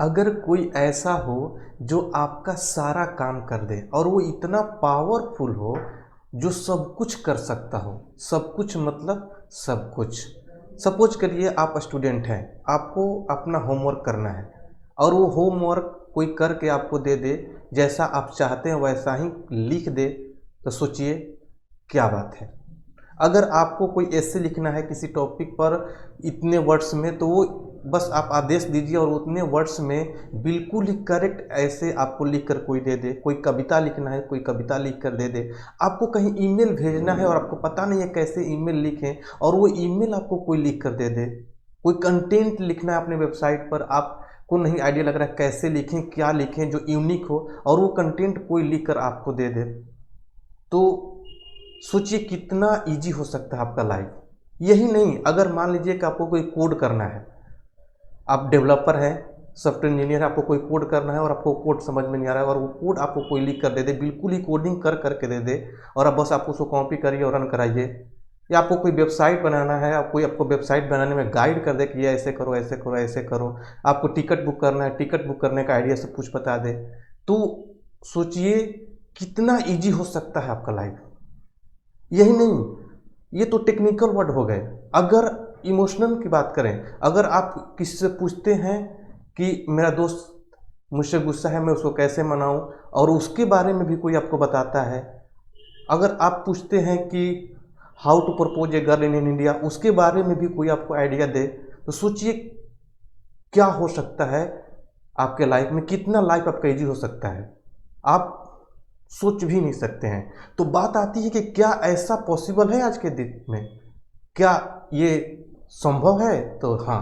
अगर कोई ऐसा हो जो आपका सारा काम कर दे और वो इतना पावरफुल हो जो सब कुछ कर सकता हो, सब कुछ मतलब सब कुछ। सपोज करिए आप स्टूडेंट हैं, आपको अपना होमवर्क करना है और वो होमवर्क कोई करके आपको दे दे, जैसा आप चाहते हैं वैसा ही लिख दे, तो सोचिए क्या बात है। अगर आपको कोई ऐसे लिखना है किसी टॉपिक पर इतने वर्ड्स में, तो वो बस आप आदेश दीजिए और उतने वर्ड्स में बिल्कुल ही करेक्ट ऐसे आपको लिख कर कोई दे दे। कोई कविता लिखना है, कोई कविता लिख कर दे दे। आपको कहीं ईमेल भेजना है और आपको पता नहीं है कैसे ईमेल लिखें, और वो ईमेल आपको कोई लिख कर दे दे। कोई कंटेंट लिखना है अपने वेबसाइट पर, आपको नहीं आइडिया लग रहा है कैसे लिखें, क्या लिखें जो यूनिक हो, और वो कंटेंट कोई लिख कर आपको दे दे, तो सोचिए कितना इजी हो सकता है आपका लाइफ। यही नहीं, अगर मान लीजिए कि आपको कोई कोड करना है, आप डेवलपर हैं, सॉफ्टवेयर इंजीनियर, आपको कोई कोड करना है और आपको कोड समझ में नहीं आ रहा है, और वो कोड आपको कोई लिख कर दे दे, बिल्कुल ही कोडिंग कर करके दे दे, और अब बस आप उसको कॉपी करिए और रन कराइए। या आपको कोई वेबसाइट बनाना है, आप कोई आपको वेबसाइट बनाने में गाइड कर दे कि ये ऐसे करो ऐसे करो ऐसे करो। आपको टिकट बुक करना है, टिकट बुक करने का आइडिया सब कुछ बता दे, तो सोचिए कितना ईजी हो सकता है आपका लाइफ। यही नहीं, ये तो टेक्निकल वर्ड हो गए। अगर इमोशनल की बात करें, अगर आप किसी से पूछते हैं कि मेरा दोस्त मुझसे गुस्सा है, मैं उसको कैसे मनाऊं, और उसके बारे में भी कोई आपको बताता है। अगर आप पूछते हैं कि how to propose a girl in India, उसके बारे में भी कोई आपको आइडिया दे, तो सोचिए क्या हो सकता है आपके लाइफ में, कितना लाइफ आपका ईजी हो सकता है, आप सोच भी नहीं सकते हैं। तो बात आती है कि क्या ऐसा पॉसिबल है आज के दिन में, क्या ये संभव है? तो हाँ,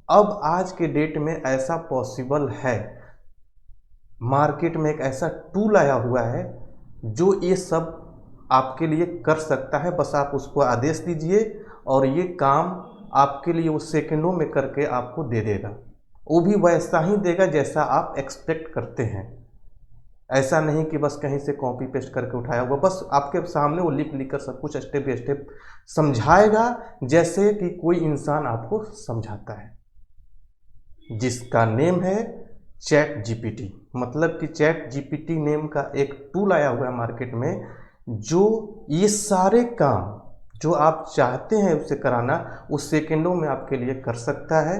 अब आज के डेट में ऐसा पॉसिबल है। मार्केट में एक ऐसा टूल आया हुआ है जो ये सब आपके लिए कर सकता है। बस आप उसको आदेश दीजिए और ये काम आपके लिए वो सेकंडों में करके आपको दे देगा। वो भी वैसा ही देगा जैसा आप एक्सपेक्ट करते हैं। ऐसा नहीं कि बस कहीं से कॉपी पेस्ट करके उठाया हुआ, बस आपके सामने वो लिख लिख कर सब कुछ स्टेप बाय स्टेप समझाएगा, जैसे कि कोई इंसान आपको समझाता है, जिसका नेम है चैट जीपीटी। मतलब कि चैट जीपीटी नेम का एक टूल आया हुआ है मार्केट में, जो ये सारे काम जो आप चाहते हैं उसे कराना, उस सेकंडों में आपके लिए कर सकता है।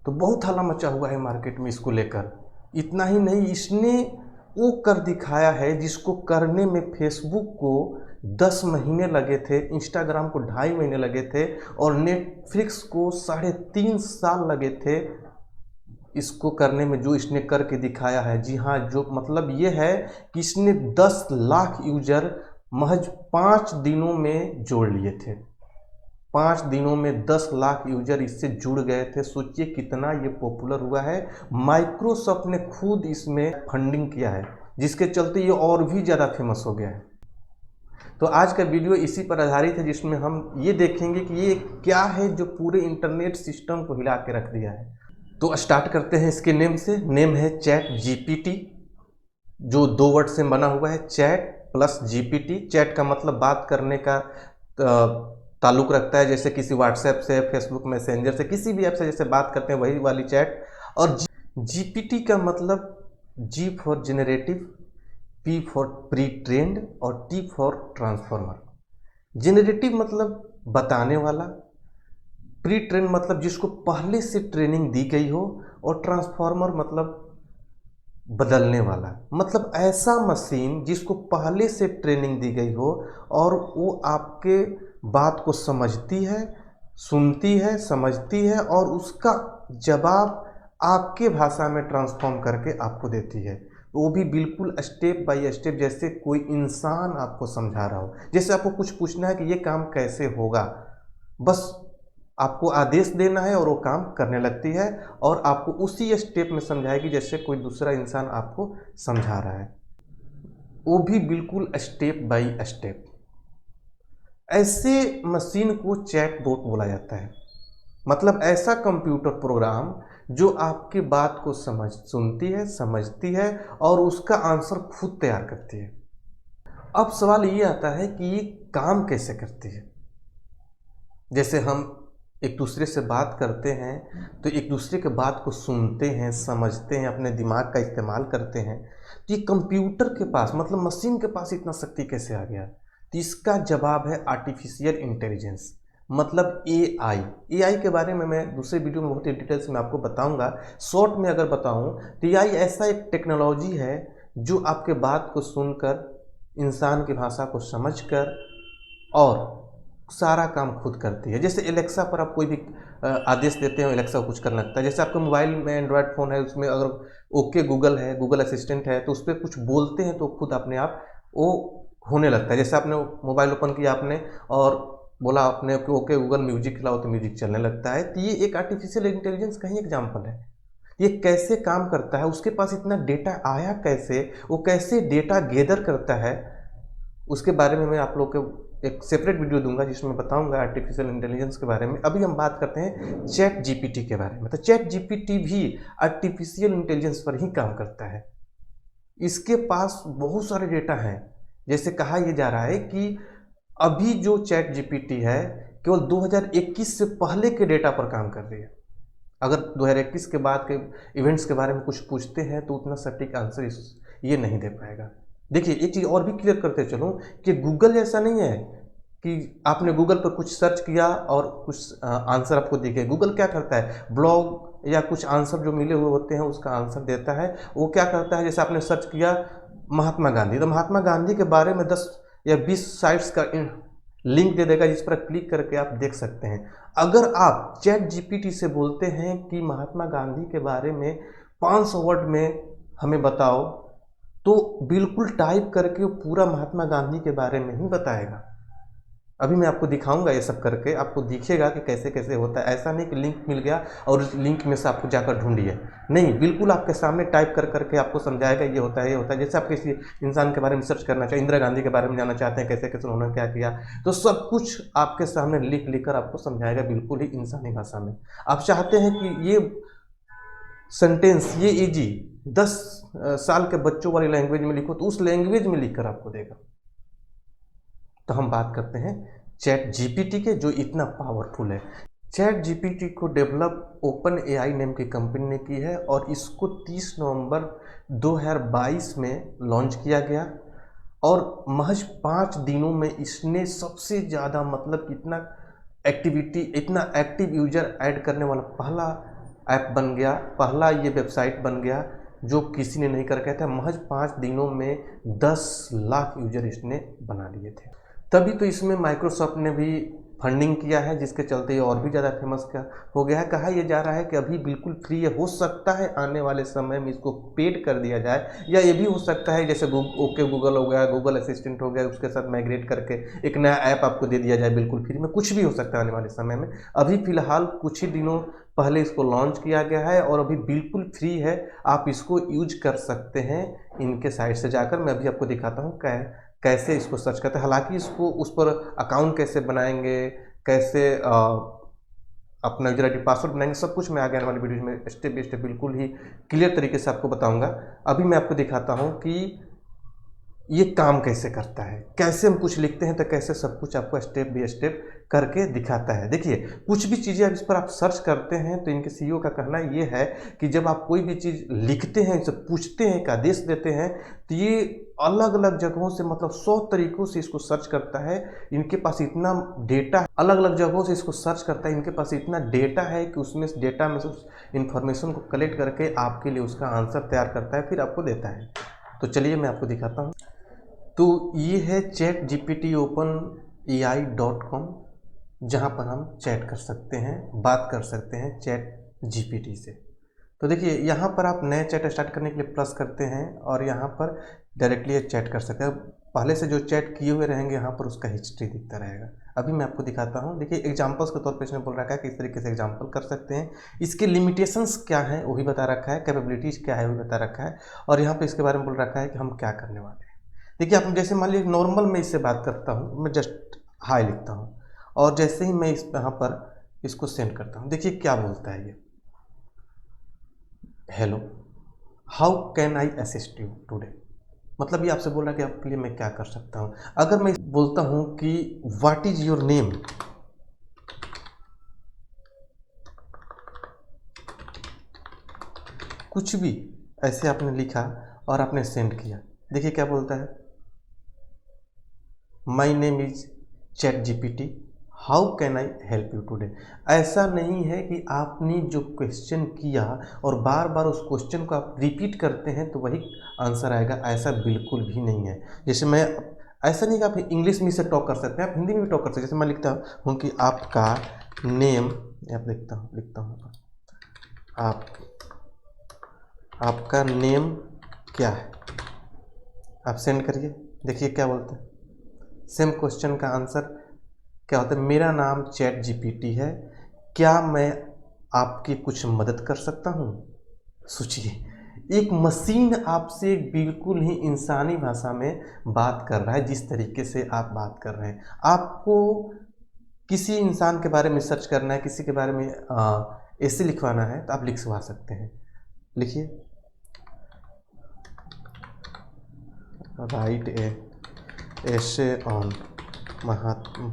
तो बहुत हल्ला मचा हुआ है मार्केट में इसको लेकर। इतना ही नहीं, इसने वो कर दिखाया है जिसको करने में फेसबुक को 10 महीने लगे थे, इंस्टाग्राम को 2.5 महीने लगे थे, और नेटफ्लिक्स को 3.5 साल लगे थे इसको करने में, जो इसने करके दिखाया है। जी हाँ, जो मतलब ये है कि इसने 10 लाख यूजर महज 5 दिनों में जोड़ लिए थे। 5 दिनों में 10 लाख यूजर इससे जुड़ गए थे। सोचिए कितना ये पॉपुलर हुआ है। माइक्रोसॉफ्ट ने खुद इसमें फंडिंग किया है, जिसके चलते ये और भी ज़्यादा फेमस हो गया है। तो आज का वीडियो इसी पर आधारित है, जिसमें हम ये देखेंगे कि ये क्या है जो पूरे इंटरनेट सिस्टम को हिला के रख दिया है। तो स्टार्ट करते हैं इसके नेम से। नेम है चैट जीपीटी, जो 2 वर्ड से बना हुआ है, चैट प्लस जीपीटी। चैट का मतलब बात करने का ताल्लुक़ रखता है, जैसे किसी व्हाट्सएप से, फेसबुक मैसेंजर से, किसी भी ऐप से जैसे बात करते हैं वही वाली चैट। और जीपीटी का मतलब G for generative, P for pre trained, और टी फॉर ट्रांसफॉर्मर। जेनरेटिव मतलब बताने वाला, प्री ट्रेन मतलब जिसको पहले से ट्रेनिंग दी गई हो, और ट्रांसफॉर्मर मतलब बदलने वाला। मतलब ऐसा मशीन जिसको पहले से ट्रेनिंग दी गई हो और वो आपके बात को समझती है, सुनती है, समझती है, और उसका जवाब आपके भाषा में ट्रांसफॉर्म करके आपको देती है। वो भी बिल्कुल स्टेप बाय स्टेप, जैसे कोई इंसान आपको समझा रहा हो। जैसे आपको कुछ पूछना है कि ये काम कैसे होगा, बस आपको आदेश देना है और वो काम करने लगती है, और आपको उसी स्टेप में समझाएगी जैसे कोई दूसरा इंसान आपको समझा रहा है, वो भी बिल्कुल स्टेप बाय स्टेप। ऐसे मशीन को चैटबॉट बोला जाता है। मतलब ऐसा कंप्यूटर प्रोग्राम जो आपकी बात को सुनती है, समझती है, और उसका आंसर खुद तैयार करती है। अब सवाल ये आता है कि ये काम कैसे करती है। जैसे हम एक दूसरे से बात करते हैं तो एक दूसरे के बात को सुनते हैं, समझते हैं, अपने दिमाग का इस्तेमाल करते हैं। तो ये कंप्यूटर के पास मतलब मशीन के पास इतना शक्ति कैसे आ गया? तो इसका जवाब है आर्टिफिशियल इंटेलिजेंस, मतलब एआई। एआई के बारे में मैं दूसरे वीडियो में बहुत ही डिटेल्स में आपको बताऊंगा। शॉर्ट में अगर बताऊं तो एआई ऐसा एक टेक्नोलॉजी है जो आपके बात को सुनकर, इंसान की भाषा को समझकर और सारा काम खुद करती है। जैसे एलेक्सा पर आप कोई भी आदेश देते हो, एलेक्सा कुछ करने लगता है। जैसे आपके मोबाइल में एंड्रॉयड फ़ोन है, उसमें अगर ओके गूगल है, गूगल असिस्टेंट है, तो उस पर कुछ बोलते हैं तो खुद अपने आप वो होने लगता है। जैसे आपने मोबाइल ओपन किया आपने और बोला आपने कि ओके गूगल म्यूजिक खिलाओ, तो म्यूजिक चलने लगता है। तो ये एक आर्टिफिशियल इंटेलिजेंस का ही एग्जाम्पल है। ये कैसे काम करता है, उसके पास इतना डेटा आया कैसे, वो कैसे डेटा गैदर करता है, उसके बारे में मैं आप लोग को एक सेपरेट वीडियो दूंगा जिसमें बताऊंगा आर्टिफिशियल इंटेलिजेंस के बारे में। अभी हम बात करते हैं चैट जीपीटी के बारे में। तो चैट जीपीटी भी आर्टिफिशियल इंटेलिजेंस पर ही काम करता है। इसके पास बहुत सारे डेटा हैं। जैसे कहा यह जा रहा है कि अभी जो चैट जीपीटी है केवल 2021 से पहले के डेटा पर काम कर रही है। अगर 2021 के बाद के इवेंट्स के बारे में कुछ पूछते हैं तो उतना सटीक आंसर ये नहीं दे पाएगा। देखिए एक चीज़ और भी क्लियर करते चलूँ कि गूगल ऐसा नहीं है कि आपने गूगल पर कुछ सर्च किया और कुछ आंसर आपको दिखे। गूगल क्या करता है, ब्लॉग या कुछ आंसर जो मिले हुए होते हैं उसका आंसर देता है। वो क्या करता है, जैसे आपने सर्च किया महात्मा गांधी, तो महात्मा गांधी के बारे में 10 या 20 साइट्स का लिंक दे देगा जिस पर क्लिक करके आप देख सकते हैं। अगर आप चैट जीपीटी से बोलते हैं कि महात्मा गांधी के बारे में 500 वर्ड में हमें बताओ, तो बिल्कुल टाइप करके वो पूरा महात्मा गांधी के बारे में ही बताएगा। अभी मैं आपको दिखाऊंगा ये सब करके, आपको दिखेगा कि कैसे कैसे होता है। ऐसा नहीं कि लिंक मिल गया और उस लिंक में से आपको जाकर ढूंढिए, नहीं, बिल्कुल आपके सामने टाइप कर करके आपको समझाएगा ये होता है ये होता है। जैसे आप किसी इंसान के बारे में सर्च करना चाहें, इंदिरा गांधी के बारे में जानना चाहते हैं कैसे कैसे उन्होंने क्या किया, तो सब कुछ आपके सामने लिख लिख कर आपको समझाएगा बिल्कुल ही इंसानी भाषा में। आप चाहते हैं कि ये सेंटेंस ये इजी 10 साल के बच्चों वाली लैंग्वेज में लिखो, तो उस लैंग्वेज में लिखकर आपको देगा। तो हम बात करते हैं चैट जीपीटी के, जो इतना पावरफुल है। चैट जीपीटी को डेवलप ओपन एआई नेम की कंपनी ने की है और इसको 30 नवंबर 2022 में लॉन्च किया गया और महज 5 दिनों में इसने सबसे ज़्यादा मतलब इतना एक्टिविटी, इतना एक्टिव यूजर ऐड करने वाला पहला ऐप बन गया, पहला ये वेबसाइट बन गया जो किसी ने नहीं कर गया था। महज 5 दिनों में 10 लाख यूजर इसने बना लिए थे। तभी तो इसमें माइक्रोसॉफ्ट ने भी फंडिंग किया है, जिसके चलते ये और भी ज़्यादा फेमस हो गया है। कहा यह जा रहा है कि अभी बिल्कुल फ्री है, हो सकता है आने वाले समय में इसको पेड कर दिया जाए, या ये भी हो सकता है जैसे ओके गूगल हो गया, गूगल असिस्टेंट हो गया, उसके साथ माइग्रेट करके एक नया ऐप आपको दे दिया जाए बिल्कुल फ्री में। कुछ भी हो सकता है आने वाले समय में। अभी फ़िलहाल कुछ ही दिनों पहले इसको लॉन्च किया गया है और अभी बिल्कुल फ्री है, आप इसको यूज कर सकते हैं इनके साइट से जाकर। मैं अभी आपको दिखाता हूँ कैसे इसको सर्च करते हैं। हालांकि इसको उस पर अकाउंट कैसे बनाएंगे, कैसे अपना यूजर आईडी पासवर्ड बनाएंगे, सब कुछ मैं आगे आने वाली वीडियो में स्टेप बाय स्टेप बिल्कुल ही क्लियर तरीके से आपको बताऊंगा। अभी मैं आपको दिखाता हूं कि ये काम कैसे करता है, कैसे हम कुछ लिखते हैं तो कैसे सब कुछ आपको स्टेप बाय स्टेप करके दिखाता है। देखिए कुछ भी चीज़ें अब इस पर आप सर्च करते हैं तो इनके सीईओ का कहना ये है कि जब आप कोई भी चीज़ लिखते हैं, इसे पूछते हैं, एक आदेश देते हैं, तो ये अलग अलग जगहों से मतलब 100 तरीकों से इसको सर्च करता है। इनके पास इतना डेटा, अलग अलग जगहों से इसको सर्च करता है, इनके पास इतना डेटा है कि उसमें डेटा में से उस इन्फॉर्मेशन को कलेक्ट करके आपके लिए उसका आंसर तैयार करता है, फिर आपको देता है। तो चलिए मैं आपको दिखाता हूँ। तो ये है चैट जीपीटी ओपन AI.com, जहाँ पर हम चैट कर सकते हैं, बात कर सकते हैं चैट जीपीटी से। तो देखिए यहाँ पर आप नए चैट स्टार्ट करने के लिए प्लस करते हैं और यहाँ पर डायरेक्टली ये चैट कर सकते हैं। पहले से जो चैट किए हुए रहेंगे यहाँ पर उसका हिस्ट्री दिखता रहेगा। अभी मैं आपको दिखाता हूँ। देखिए एग्जांपल्स के तौर पे इसने बोल रखा है कि इस तरीके से एग्जांपल कर सकते हैं। इसके लिमिटेशंस क्या हैं वो भी बता रखा है, कैपेबिलिटीज़ क्या है वो भी बता रखा है, और यहाँ पे इसके बारे में बोल रखा है कि हम क्या करने वाले हैं। देखिए आप जैसे मान लीजिए नॉर्मल मैं इससे बात करता हूँ, मैं जस्ट हाई लिखता हूँ और जैसे ही मैं इस यहाँ पर इसको सेंड करता हूँ, देखिए क्या बोलता है ये, hello how can I assist you today. मतलब ये आपसे बोल रहा है कि आपके लिए मैं क्या कर सकता हूँ। अगर मैं बोलता हूँ कि व्हाट इज योर नेम, कुछ भी ऐसे आपने लिखा और आपने सेंड किया। देखिए क्या बोलता है, my name is chat GPT, how can I help you today. ऐसा नहीं है कि आपने जो क्वेश्चन किया और बार बार उस क्वेश्चन को आप रिपीट करते हैं तो वही आंसर आएगा, ऐसा बिल्कुल भी नहीं है। जैसे मैं, ऐसा नहीं कि आप इंग्लिश में से टॉक कर सकते हैं, आप हिंदी में भी टॉक कर सकते हैं। जैसे मैं लिखता हूँ कि आपका नेम, आप लिखता हूँ आपका नेम क्या है, आप सेंड करिए। देखिए क्या बोलते हैं, सेम क्वेश्चन का आंसर क्या होता है, मेरा नाम चैट जीपीटी है, क्या मैं आपकी कुछ मदद कर सकता हूँ। सोचिए, एक मशीन आपसे बिल्कुल ही इंसानी भाषा में बात कर रहा है, जिस तरीके से आप बात कर रहे हैं। आपको किसी इंसान के बारे में सर्च करना है, किसी के बारे में ऐसे लिखवाना है तो आप लिखवा सकते हैं। लिखिए, राइट ए ऐसे on Mahatma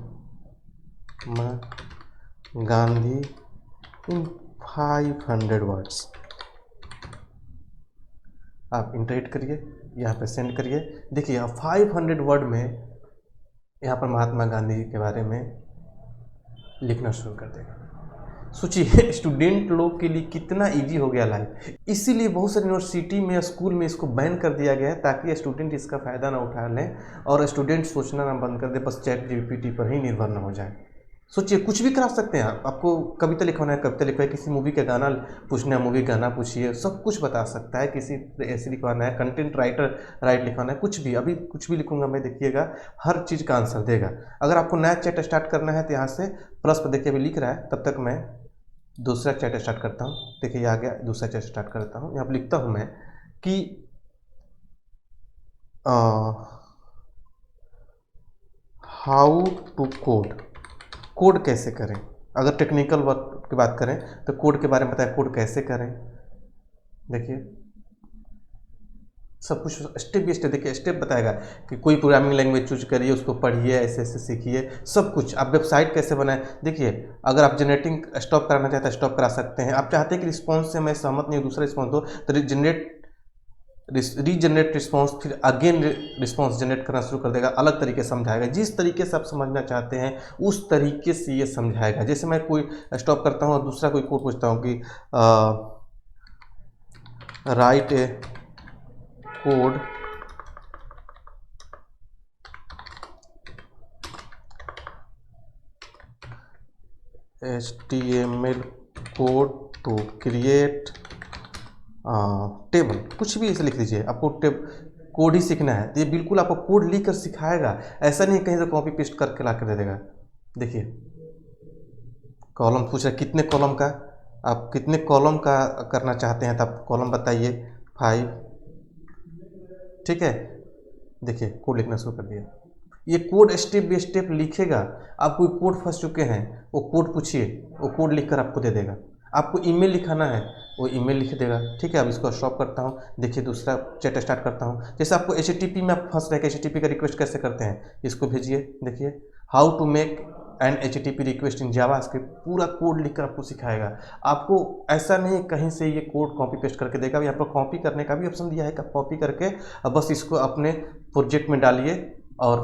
Gandhi in 500 words. आप इंटरेक्ट करिए, यहाँ पे सेंड करिए। देखिए 500 वर्ड में यहाँ पर महात्मा गांधी के बारे में लिखना शुरू कर देगा। सोचिए स्टूडेंट लोग के लिए कितना इजी हो गया लाइफ। इसीलिए बहुत सारी यूनिवर्सिटी में, स्कूल में इसको बैन कर दिया गया है, ताकि स्टूडेंट इसका फ़ायदा ना उठा लें और स्टूडेंट सोचना ना बंद कर दे, बस चैट जीपीटी पर ही निर्भर ना हो जाए। सोचिए कुछ भी करा सकते हैं आप, आपको कविता लिखवाना है कविता लिखवाइए, किसी मूवी का गाना पूछना है मूवी गाना पूछिए, सब कुछ बता सकता है। किसी ऐसे लिखवाना है, कंटेंट राइट लिखवाना है, कुछ भी, अभी कुछ भी लिखूंगा मैं, देखिएगा हर चीज़ का आंसर देगा। अगर आपको नया चैट स्टार्ट करना है तो यहाँ से प्लस पर देखिए अभी लिख रहा है, तब तक मैं दूसरा चैट स्टार्ट करता हूँ। देखिए ये आ गया, दूसरा चैट स्टार्ट करता हूँ। यहाँ पर लिखता हूँ मैं कि हाउ टू कोड कैसे करें। अगर टेक्निकल वर्क की बात करें तो कोड के बारे में बताया, कोड कैसे करें। देखिए सब कुछ स्टेप बाई स्टेप, देखिए स्टेप बताएगा कि कोई प्रोग्रामिंग लैंग्वेज चूज करिए, उसको पढ़िए, ऐसे ऐसे सीखिए, सब कुछ। आप वेबसाइट कैसे बनाएं, देखिए अगर आप जनरेटिंग स्टॉप कराना चाहते हैं स्टॉप करा सकते हैं। आप चाहते हैं कि रिस्पॉन्स से मैं सहमत नहीं हूँ, दूसरा रिस्पॉन्स दो, तो रीजनरेट रिस्पॉन्स, फिर अगेन रिस्पॉन्स जनरेट करना शुरू कर देगा, अलग तरीके से समझाएगा। जिस तरीके से आप समझना चाहते हैं उस तरीके से ये समझाएगा। जैसे मैं कोई स्टॉप करता हूँ और दूसरा कोई कोड पूछता हूँ कि write a code HTML code to create table, कुछ भी ऐसे लिख दीजिए। आपको कोड ही सीखना है तो ये बिल्कुल आपको कोड लिख कर सिखाएगा, ऐसा नहीं कहीं से कॉपी पेस्ट करके ला कर दे देगा। देखिए कॉलम पूछ रहा है, कितने कॉलम का, आप कितने कॉलम का करना चाहते हैं तो आप कॉलम बताइए, 5, ठीक है। देखिए कोड लिखना शुरू कर दिया। ये कोड स्टेप बाई स्टेप लिखेगा। आप कोई कोड फंस चुके हैं, वो कोड पूछिए, वो कोड लिखकर आपको दे देगा। आपको ईमेल लिखाना है, वो ईमेल लिख देगा, ठीक है। अब इसको स्टॉप करता हूँ, देखिए दूसरा चैट स्टार्ट करता हूँ। जैसे आपको HTTP में आप फंस रहे हैं, HTTP का रिक्वेस्ट कैसे करते हैं, इसको भेजिए। देखिए how to make an HTTP request in JavaScript, पूरा कोड लिखकर आपको सिखाएगा। आपको ऐसा नहीं कहीं से ये कोड कॉपी पेस्ट करके देगा, यहाँ पर कॉपी करने का भी ऑप्शन दिया है, कॉपी करके अब बस इसको अपने प्रोजेक्ट में डालिए और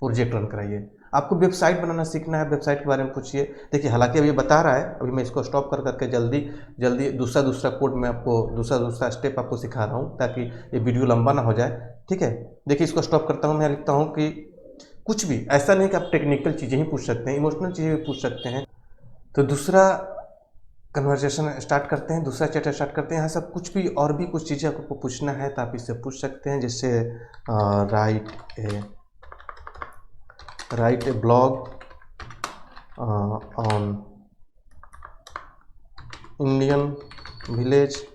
प्रोजेक्ट रन कराइए। आपको वेबसाइट बनाना सीखना है, वेबसाइट के बारे में पूछिए। देखिए हालांकि अभी ये बता रहा है, अभी मैं इसको स्टॉप कर करके जल्दी जल्दी दूसरा कोड में आपको दूसरा स्टेप आपको सिखा रहा हूँ, ताकि ये वीडियो लंबा ना हो जाए, ठीक है। देखिए इसको स्टॉप करता हूँ, मैं लिखता हूँ कि कुछ भी, ऐसा नहीं कि आप टेक्निकल चीज़ें ही पूछ सकते हैं, इमोशनल चीज़ें भी पूछ सकते हैं। तो दूसरा कन्वर्सेशन स्टार्ट करते हैं, दूसरा चैट स्टार्ट करते हैं। यहाँ सब कुछ भी और भी कुछ चीज़ें आपको पूछना है तो आप इससे पूछ सकते हैं। जैसे right A blog on Indian village,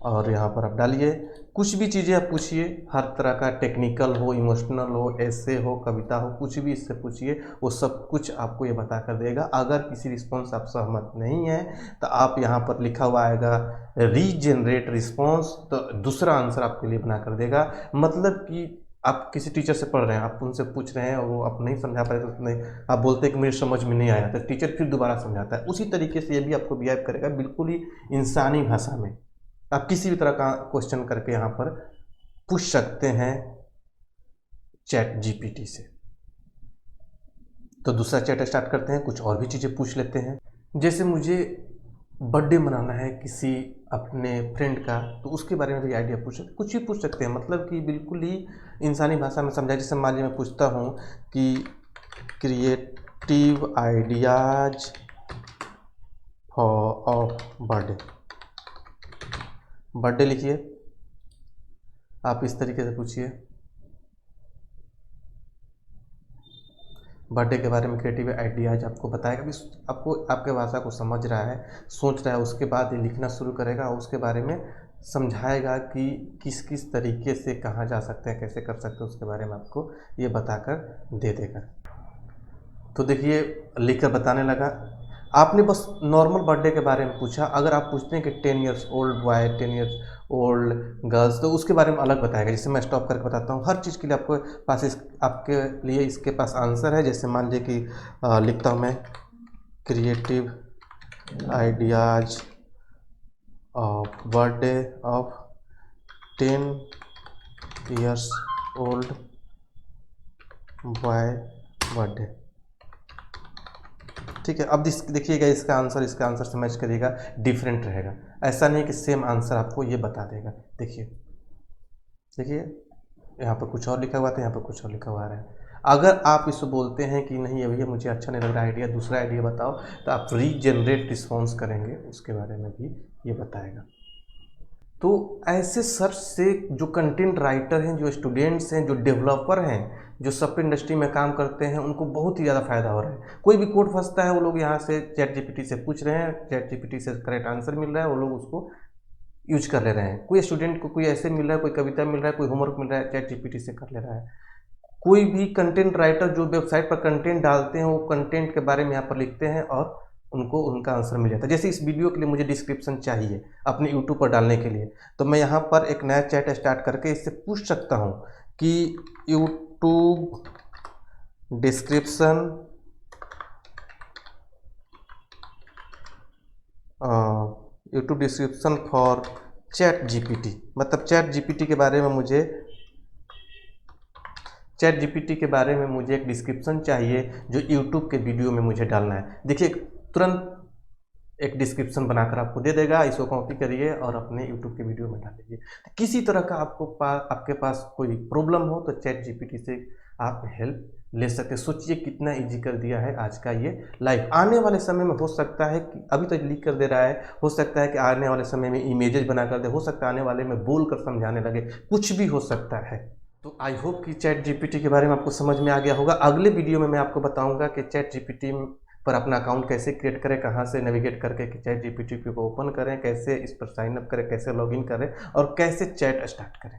और यहाँ पर आप डालिए कुछ भी चीज़ें आप पूछिए, हर तरह का, टेक्निकल हो, इमोशनल हो, ऐसे हो, कविता हो, कुछ भी इससे पूछिए, वो सब कुछ आपको ये बता कर देगा। अगर किसी रिस्पॉन्स आप सहमत नहीं है तो आप यहाँ पर लिखा हुआ आएगा रीजनरेट रिस्पॉन्स, तो दूसरा आंसर आपके लिए बना कर देगा। मतलब कि आप किसी टीचर से पढ़ रहे हैं, आप उनसे पूछ रहे हैं और वो आप नहीं समझा पाए तो नहीं, आप बोलते हैं कि मेरी समझ में नहीं आया, तो टीचर फिर दोबारा समझाता है। उसी तरीके से ये भी आपको बिहेव करेगा, बिल्कुल ही इंसानी भाषा में। आप किसी भी तरह का क्वेश्चन करके यहाँ पर पूछ सकते हैं चैट जीपीटी से। तो दूसरा चैट स्टार्ट करते हैं, कुछ और भी चीज़ें पूछ लेते हैं। जैसे मुझे बर्थडे मनाना है किसी अपने फ्रेंड का, तो उसके बारे में भी आइडिया पूछ सकते, कुछ भी पूछ सकते हैं, मतलब कि बिल्कुल ही इंसानी भाषा में समझा। जैसे मान लीजिए मैं पूछता हूँ कि creative ideas for of birthday, birthday लिखिए, आप इस तरीके से पूछिए बर्थडे के बारे में, क्रिएटिव आइडियाज आपको बताएगा भी, आपको आपके भाषा को समझ रहा है, सोच रहा है, उसके बाद ये लिखना शुरू करेगा और उसके बारे में समझाएगा कि किस किस तरीके से कहाँ जा सकते हैं, कैसे कर सकते हैं, उसके बारे में आपको ये बताकर दे देगा। तो देखिए लिखकर बताने लगा। आपने बस नॉर्मल बर्थडे के बारे में पूछा, अगर आप पूछते हैं कि 10 years old boy, 10 years old girls, तो उसके बारे में अलग बताएगा। जैसे मैं स्टॉप करके बताता हूँ, हर चीज़ के लिए आपको पास आपके लिए इसके पास आंसर है। जैसे मान लीजिए कि लिखता हूँ मैं creative ideas of birthday of 10 years old boy birthday, ठीक है। अब देखिएगा इसका आंसर से मैच करिएगा, डिफरेंट रहेगा। ऐसा नहीं कि सेम आंसर आपको ये बता देगा। देखिए यहाँ पर कुछ और लिखा हुआ था, यहाँ पर कुछ और लिखा हुआ है। अगर आप इसको बोलते हैं कि नहीं भैया मुझे अच्छा नहीं लग रहा आइडिया, दूसरा आइडिया बताओ, तो आप रीजनरेट रिस्पॉन्स करेंगे, उसके बारे में भी ये बताएगा। तो ऐसे सर्च से जो कंटेंट राइटर हैं, जो स्टूडेंट्स हैं, जो डेवलपर हैं, जो सॉफ्टवेयर इंडस्ट्री में काम करते हैं, उनको बहुत ही ज़्यादा फायदा हो रहा है। कोई भी कोड फंसता है, वो लोग यहाँ से चैट जीपीटी से पूछ रहे हैं, चैट जीपीटी से करेक्ट आंसर मिल रहा है, वो लोग उसको यूज कर ले रहे हैं। कोई स्टूडेंट को कोई ऐसे मिल रहा है, कोई कविता मिल रहा है, कोई होमवर्क मिल रहा है, चैट जीपीटी से कर ले रहा है। कोई भी कंटेंट राइटर जो वेबसाइट पर कंटेंट डालते हैं, वो कंटेंट के बारे में यहाँ पर लिखते हैं और उनको उनका आंसर मिल जाता है। जैसे इस वीडियो के लिए मुझे डिस्क्रिप्शन चाहिए अपने यूट्यूब पर डालने के लिए, तो मैं यहाँ पर एक नया चैट स्टार्ट करके इससे पूछ सकता हूँ कि YouTube description for chat GPT, मतलब चैट जीपीटी के बारे में मुझे एक डिस्क्रिप्शन चाहिए जो यूट्यूब के वीडियो में मुझे डालना है। देखिए तुरंत एक डिस्क्रिप्शन बनाकर आपको दे देगा, इसको कॉपी करिए और अपने यूट्यूब के वीडियो में डाल दीजिए। किसी तरह का आपके पास कोई प्रॉब्लम हो तो चैट जीपीटी से आप हेल्प ले सकते। सोचिए कितना इजी कर दिया है आज का ये लाइफ। आने वाले समय में हो सकता है कि अभी तो लीक कर दे रहा है, हो सकता है कि आने वाले समय में इमेजेस बना कर दे, हो सकता है आने वाले में बोल कर समझाने लगे, कुछ भी हो सकता है। तो आई होप कि चैट जीपीटी के बारे में आपको समझ में आ गया होगा। अगले वीडियो में मैं आपको बताऊंगा कि चैट जीपीटी पर अपना अकाउंट कैसे क्रिएट करें, कहां से नेविगेट करके कि चैट जीपीटी को ओपन करें, कैसे इस पर साइन अप करें, कैसे लॉगिन करें और कैसे चैट स्टार्ट करें।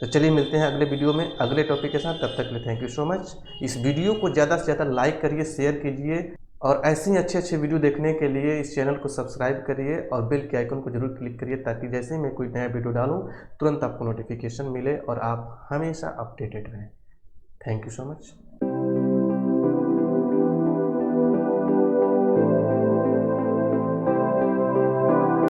तो चलिए मिलते हैं अगले वीडियो में अगले टॉपिक के साथ। तब तक के लिए थैंक यू सो मच। इस वीडियो को ज़्यादा से ज़्यादा लाइक करिए, शेयर कीजिए और ऐसे ही अच्छे अच्छे वीडियो देखने के लिए इस चैनल को सब्सक्राइब करिए और बेल के आइकन को जरूर क्लिक करिए, ताकि जैसे ही मैं कोई नया वीडियो डालूँ तुरंत आपको नोटिफिकेशन मिले और आप हमेशा अपडेटेड रहें। Thank you so much.